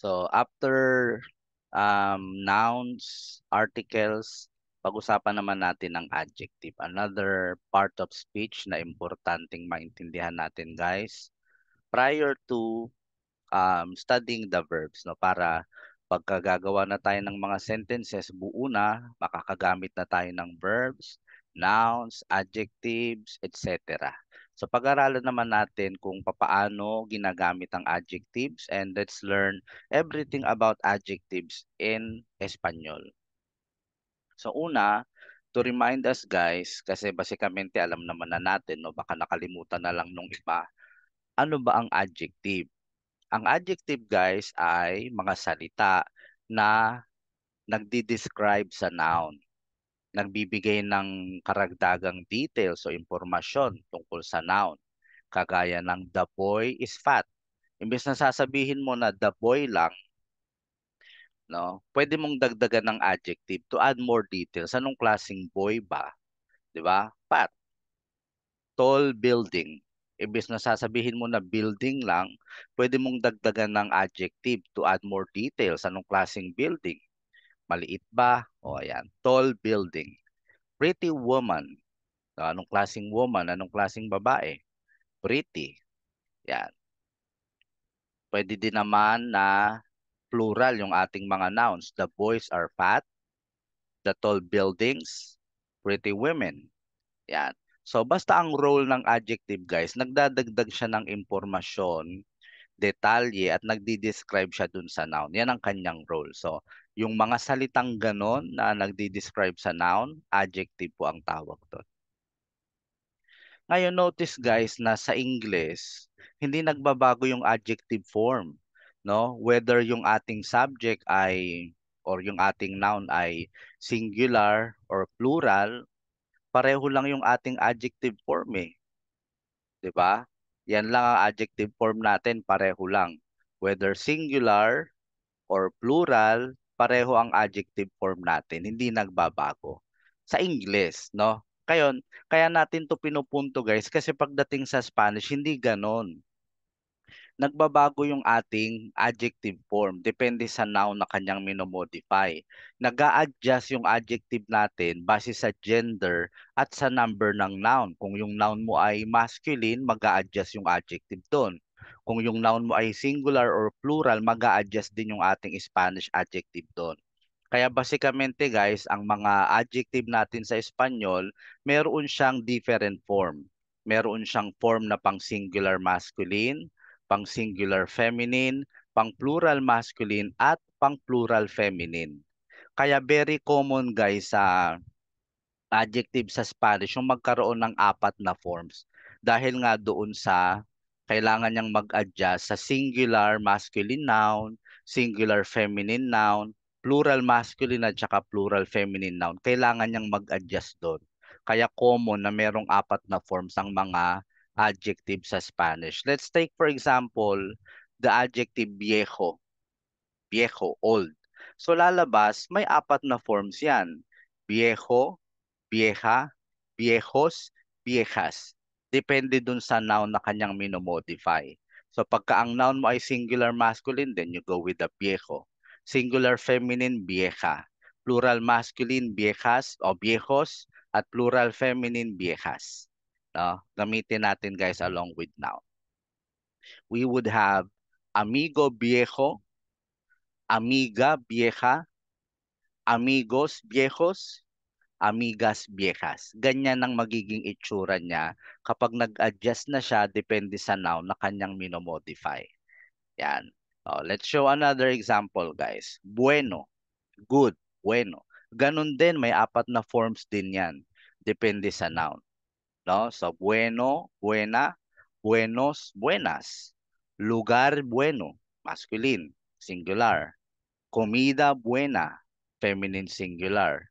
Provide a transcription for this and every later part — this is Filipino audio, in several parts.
So after nouns, articles, pag-usapan naman natin ang adjective. Another part of speech na importanteng maintindihan natin, guys, prior to studying the verbs, no, para pagkagagawa na tayo ng mga sentences, buo na, makakagamit na tayo ng verbs, nouns, adjectives, etc. So pag-aralan naman natin kung papaano ginagamit ang adjectives, and let's learn everything about adjectives in Espanyol. So una, to remind us, guys, kasi basikamente alam naman na natin, no, baka nakalimutan na lang nung iba, ano ba ang adjective? Ang adjective, guys, ay mga salita na nagdi-describe sa noun. Nagbibigay ng karagdagang details o impormasyon tungkol sa noun. Kagaya ng the boy is fat. Imbes na sasabihin mo na the boy lang, no? Pwede mong dagdagan ng adjective to add more details. Anong klaseng boy ba? 'Di ba? Fat. Tall building. Imbes na sasabihin mo na building lang, pwede mong dagdagan ng adjective to add more details. Anong klaseng building? Maliit ba? O ayan, tall building. Pretty woman. Anong klaseng woman? Anong klaseng babae? Pretty. Yan. Pwede din naman na plural yung ating mga nouns. The boys are fat. The tall buildings. Pretty women. Yan. So basta ang role ng adjective, guys, nagdadagdag siya ng impormasyon, detalye, at nagdi-describe siya dun sa noun. Yan ang kanyang role. So yung mga salitang ganon na nagdi-describe sa noun, adjective po ang tawag doon. Ngayon, notice, guys, na sa English, hindi nagbabago yung adjective form, no? Whether yung ating subject ay or yung ating noun ay singular or plural, pareho lang yung ating adjective form eh, 'di ba? Yan lang ang adjective form natin, pareho lang. Whether singular or plural, pareho ang adjective form natin, hindi nagbabago. Sa English, no? Kaya natin 'to pinupunto, guys, kasi pagdating sa Spanish hindi ganon. Nagbabago yung ating adjective form depende sa noun na kanyang minomodify. Nag-a-adjust yung adjective natin base sa gender at sa number ng noun. Kung yung noun mo ay masculine, mag-a-adjust yung adjective doon. Kung yung noun mo ay singular or plural, mag-a-adjust din yung ating Spanish adjective doon. Kaya basikamente, guys, ang mga adjective natin sa Espanyol, meron siyang different form. Meron siyang form na pang singular masculine, pang singular feminine, pang plural masculine, at pang plural feminine. Kaya very common, guys, sa adjective sa Spanish yung magkaroon ng apat na forms. Dahil nga doon sa kailangan niyang mag-adjust sa singular masculine noun, singular feminine noun, plural masculine at saka plural feminine noun. Kailangan niyang mag-adjust doon. Kaya common na merong apat na forms ang mga adjective sa Spanish. Let's take for example the adjective viejo. Viejo, old. So lalabas, may apat na forms yan. Viejo, vieja, viejos, viejas. Depende dun sa noun na kanyang minomodify. So pagka ang noun mo ay singular masculine, then you go with the viejo. Singular feminine, vieja. Plural masculine, viejas o viejos. At plural feminine, viejas. No? Gamitin natin, guys, along with noun. We would have amigo viejo, amiga vieja, amigos viejos, amigas viejas. Ganyan ang magiging itsura niya kapag nag-adjust na siya depende sa noun na kanyang minomodify. Yan. Oh, let's show another example, guys. Bueno, good, bueno. Ganun din, may apat na forms din yan. Depende sa noun. No? So, bueno, buena, buenos, buenas. Lugar bueno, masculine, singular. Comida buena, feminine singular.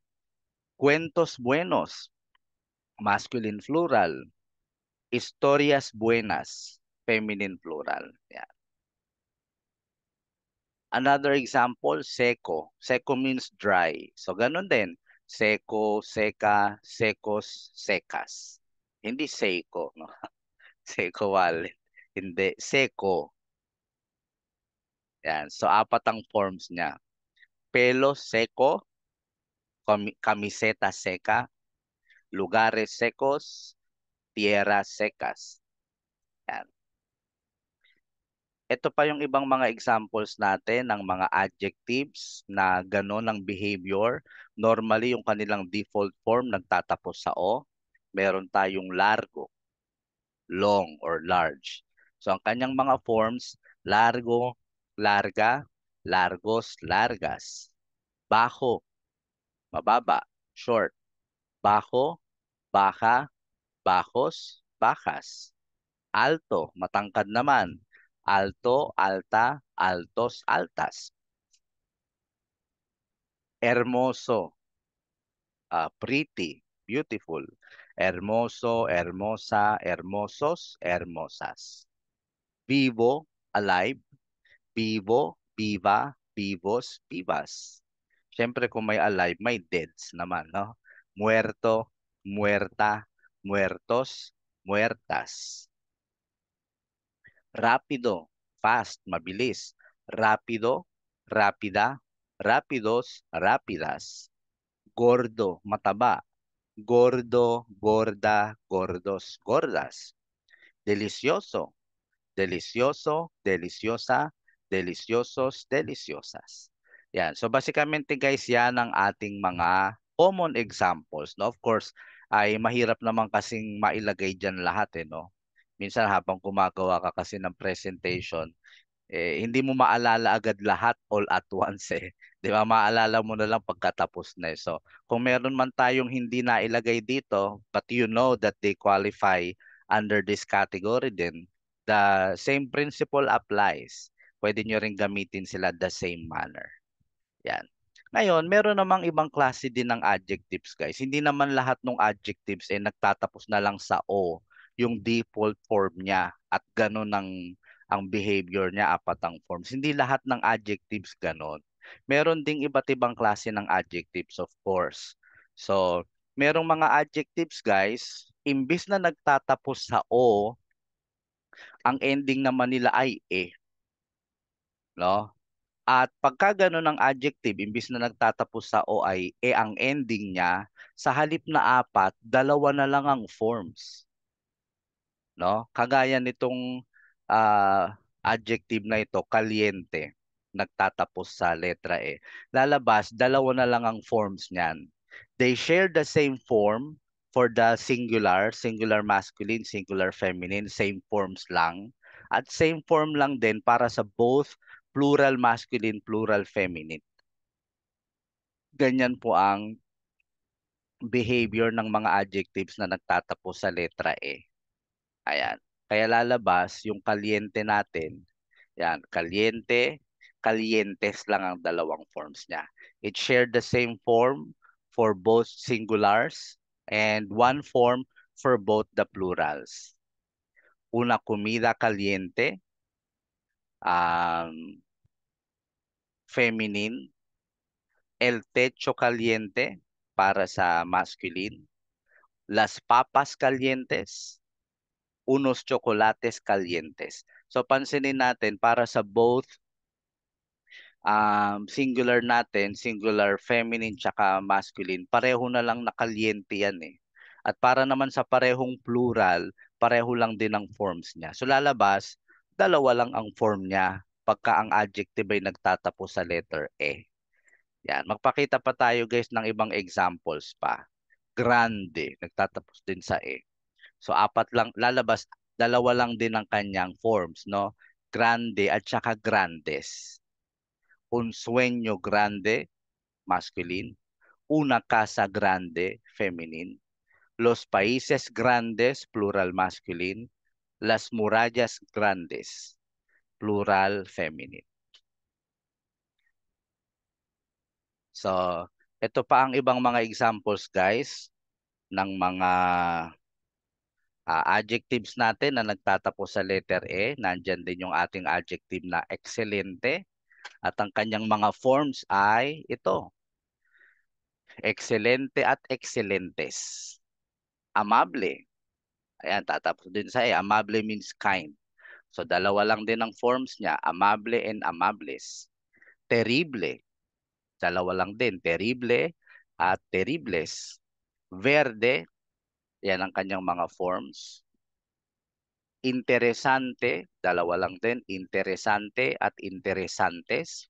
Cuentos buenos, masculine plural. Historias buenas, feminine plural. Yeah. Another example, seco. Seco means dry. So ganun din. Seco, seca, secos, secas. Hindi seco, no? Seco wallet. Hindi. Seco. Yan. So, apat ang forms niya. Pelo seco, camiseta seca, lugares secos, tierras secas. Yan. Ito pa yung ibang mga examples natin ng mga adjectives na gano'n ang behavior. Normally, yung kanilang default form nagtatapos sa o. Meron tayong largo, long or large. So, ang kanyang mga forms, largo, larga, largos, largas. Bajo, mababa, short. Bajo, baja, bajos, bajas. Alto, matangkad naman. Alto, alta, altos, altas. Hermoso, pretty, beautiful. Hermoso, hermosa, hermosos, hermosas. Vivo, alive. Vivo, viva, vivos, vivas. Siyempre kung may alive, may deads naman, no? Muerto, muerta, muertos, muertas. Rápido, fast, mabilis. Rápido, rápida, rápidos, rápidas. Gordo, mataba. Gordo, gorda, gordos, gordas. Delicioso, delicioso, deliciosa, deliciosos, deliciosas. Yan. So basically guys, yan ang ating mga common examples. No? Of course, ay mahirap naman kasing mailagay dyan lahat no. Minsan habang gumagawa ka kasi ng presentation, hindi mo maalala agad lahat all at once eh. 'Di ba? Maalala mo na lang pagkatapos na eh. So, kung meron man tayong hindi nailagay dito, but you know that they qualify under this category din, the same principle applies. Pwede nyo rin gamitin sila the same manner. Yan. Ngayon, meron namang ibang klase din ng adjectives, guys. Hindi naman lahat ng adjectives nagtatapos na lang sa o, yung default form niya at gano'n ang behavior niya, apat ang forms. Hindi lahat ng adjectives gano'n. Meron ding iba't ibang klase ng adjectives, of course. So, merong mga adjectives, guys, imbis na nagtatapos sa o, ang ending naman nila ay e, no? At pagka ganun ang adjective, imbis na nagtatapos sa o ay e ang ending niya, sa halip na apat, dalawa na lang ang forms. No? Kagaya nitong adjective na ito, caliente, nagtatapos sa letra E. Lalabas, dalawa na lang ang forms niyan. They share the same form for the singular, singular masculine, singular feminine, same forms lang. At same form lang din para sa both plural masculine, plural feminine. Ganyan po ang behavior ng mga adjectives na nagtatapos sa letra E. Ayan. Kaya lalabas yung kaliente natin. Yan, kaliente, kalientes lang ang dalawang forms niya. It shared the same form for both singulars and one form for both the plurals. Una comida caliente, feminine, el techo caliente para sa masculine, las papas calientes, unos chocolates calientes. So pansinin natin para sa both singular natin, singular feminine tsaka masculine, pareho na lang nakaliente yan eh. At para naman sa parehong plural, pareho lang din ang forms niya. So lalabas, dalawa lang ang form niya pagka ang adjective ay nagtatapos sa letter E. Yan, magpakita pa tayo guys ng ibang examples pa. Grande, nagtatapos din sa E. So apat lang lalabas, dalawa lang din ang kanyang forms, no? Grande at saka grandes. Un sueño grande, masculine. Una casa grande, feminine. Los países grandes, plural masculine. Las murallas grandes, plural feminine. So, ito pa ang ibang mga examples guys ng mga adjectives natin na nagtatapos sa letter E. Nandyan din yung ating adjective na excelente. At ang kanyang mga forms ay ito. Excelente at excelentes. Amable. Ayan, tatapos din sa E. Amable means kind. So dalawa lang din ang forms niya, amable and amables. Terrible, dalawa lang din, terrible at terribles. Verde, yan ang kanyang mga forms. Interesante, dalawa lang din, interesante at interesantes.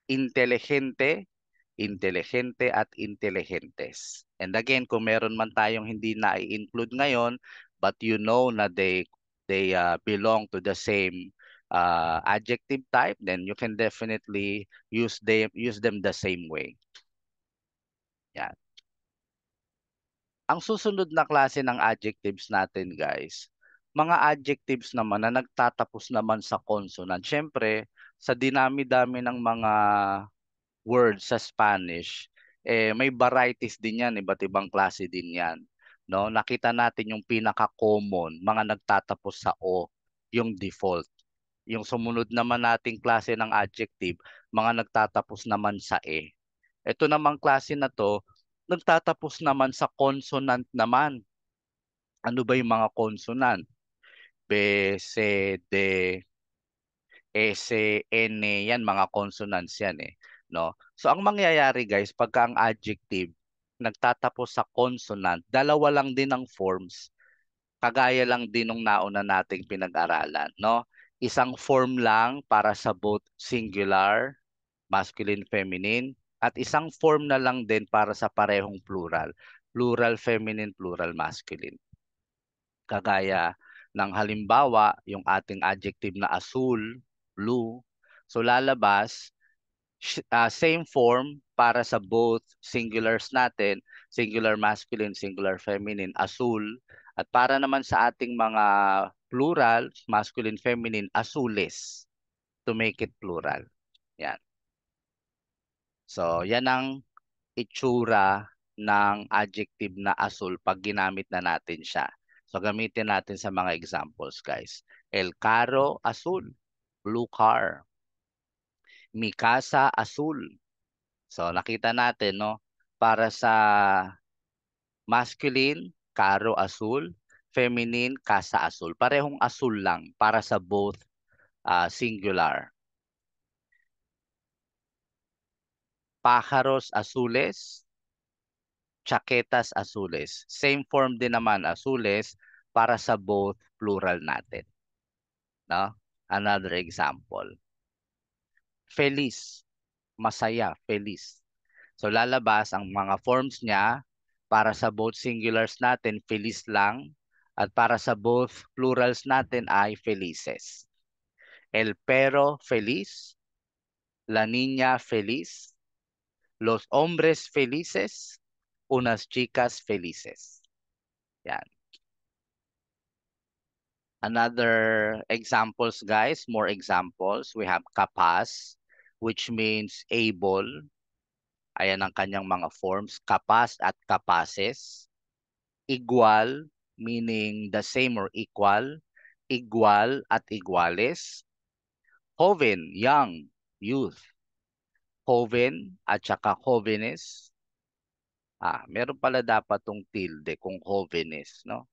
Inteligente, inteligente at intelligentes. And again, kung meron man tayong hindi na i-include ngayon, but you know na they belong to the same adjective type, then you can definitely use them the same way. Yan. Ang susunod na klase ng adjectives natin, guys, mga adjectives naman na nagtatapos naman sa consonant. Siyempre, sa dinami-dami ng mga words sa Spanish, may varieties din yan, iba't ibang klase din yan. No? Nakita natin yung pinaka-common, mga nagtatapos sa O, yung default. Yung sumunod naman nating klase ng adjective, mga nagtatapos naman sa E. Ito namang klase na to, nagtatapos naman sa consonant naman. Ano ba yung mga consonant? B, C, D, S, N, yan mga consonants yan eh, no? So ang mangyayari guys, pagka ang adjective nagtatapos sa consonant, dalawa lang din ang forms. Kagaya lang din nung nauna nating pinag-aralan, no? Isang form lang para sa both singular, masculine, feminine, at isang form na lang din para sa parehong plural. Plural feminine, plural masculine. Kagaya ng halimbawa, yung ating adjective na asul, blue. So lalabas, same form para sa both singulars natin, singular masculine, singular feminine, asul. At para naman sa ating mga plural, masculine, feminine, azules, to make it plural. Yan. So yan ang itsura ng adjective na asul pag ginamit na natin siya. So gamitin natin sa mga examples, guys. El carro azul, blue car. Mi casa azul. So nakita natin, no? Para sa masculine, carro azul. Feminine, casa azul. Parehong azul lang para sa both singular. Pájaros azules, chaquetas azules. Same form din naman, azules, para sa both plural natin. No? Another example. Feliz, masaya, feliz. So lalabas ang mga forms niya para sa both singulars natin, feliz lang. At para sa both plurals natin ay felices. El perro feliz, la niña feliz, los hombres felices, unas chicas felices. Yan. Another examples, guys, more examples. We have capaz, which means able. Ayan ang kanyang mga forms, capaz at capaces. Igual, meaning the same or equal. Igual at iguales. Joven, young, youth. Joven at saka jóvenes. Meron pala dapat tong tilde kung jóvenes, no?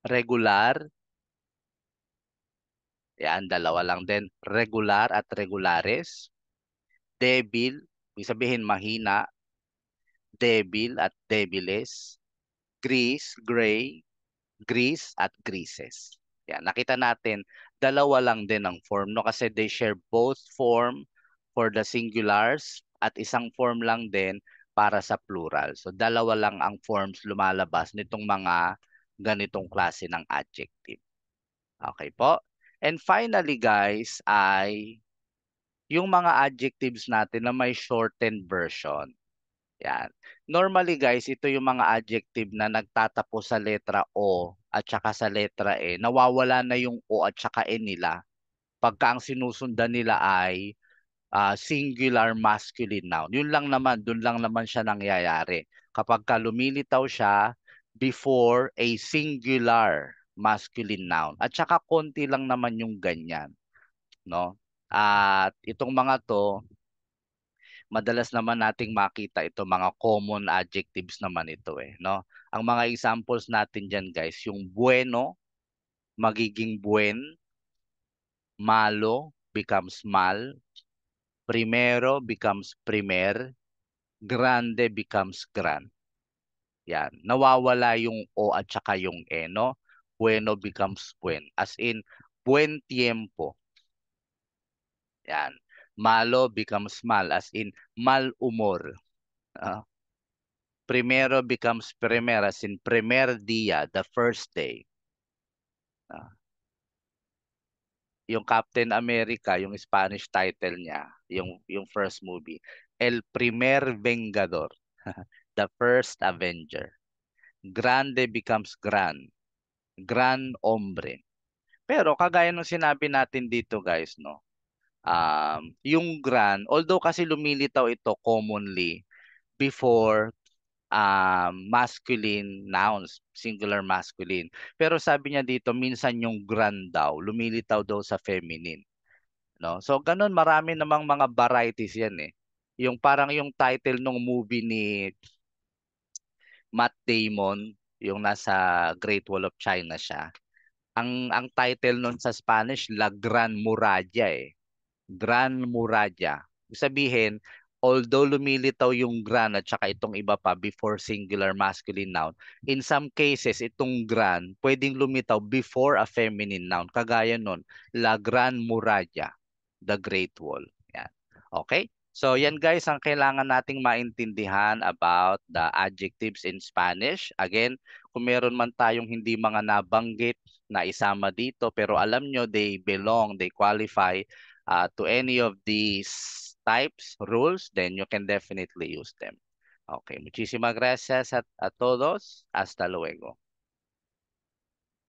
Regular, yan, dalawa lang din. Regular at regulares. Débil, ibig sabihin mahina. Débil at débiles. Gris, gray. Gris at grises. Yan, nakita natin, dalawa lang din ang form, no? Kasi they share both form for the singulars at isang form lang din para sa plural. So dalawa lang ang forms lumalabas nitong mga ganitong klase ng adjective. Okay po? And finally guys ay yung mga adjectives natin na may shortened version. Yan. Normally guys, ito yung mga adjective na nagtatapos sa letra O at saka sa letra E. Nawawala na yung O at saka E nila. Pagka ang sinusundan nila ay singular masculine noun. Yun lang naman, dun lang naman siya nangyayari. Kapag ka lumilitaw siya before a singular masculine noun. At saka konti lang naman yung ganyan, no? At itong mga to, madalas naman nating makita ito, mga common adjectives naman ito eh, no? Ang mga examples natin diyan guys, yung bueno, magiging buen, malo becomes mal, primero becomes primer, grande becomes gran. Yan. Nawawala yung o at saka yung e, no? Bueno becomes buen. As in, buen tiempo. Yan. Malo becomes mal. As in, mal humor. Ah, primero becomes primer. As in, primer dia, the first day. Ah, yung Captain America, yung Spanish title niya, yung first movie, El Primer Vengador. The first Avenger. Grande becomes gran. Gran hombre. Pero kagaya nung sinabi natin dito guys, no? Yung gran, although kasi lumilitaw ito commonly before masculine nouns, singular masculine. Pero sabi niya dito, minsan yung gran daw, lumilitaw daw sa feminine. No? So ganun, marami namang mga varieties yan eh. Yung parang yung title ng movie ni Matt Damon, yung nasa Great Wall of China siya. Ang title nun sa Spanish, La Gran Muralla eh. Gran Muralla. Ibig sabihin, although lumilitaw yung gran at saka itong iba pa before singular masculine noun, in some cases, itong gran pwedeng lumitaw before a feminine noun. Kagaya nun, La Gran Muralla, the Great Wall. Yan. Okay? So yan guys ang kailangan nating maintindihan about the adjectives in Spanish. Again, kung meron man tayong hindi mga nabanggit na isama dito pero alam nyo they belong, they qualify to any of these types, rules, then you can definitely use them. Okay, muchísimas gracias a todos. Hasta luego.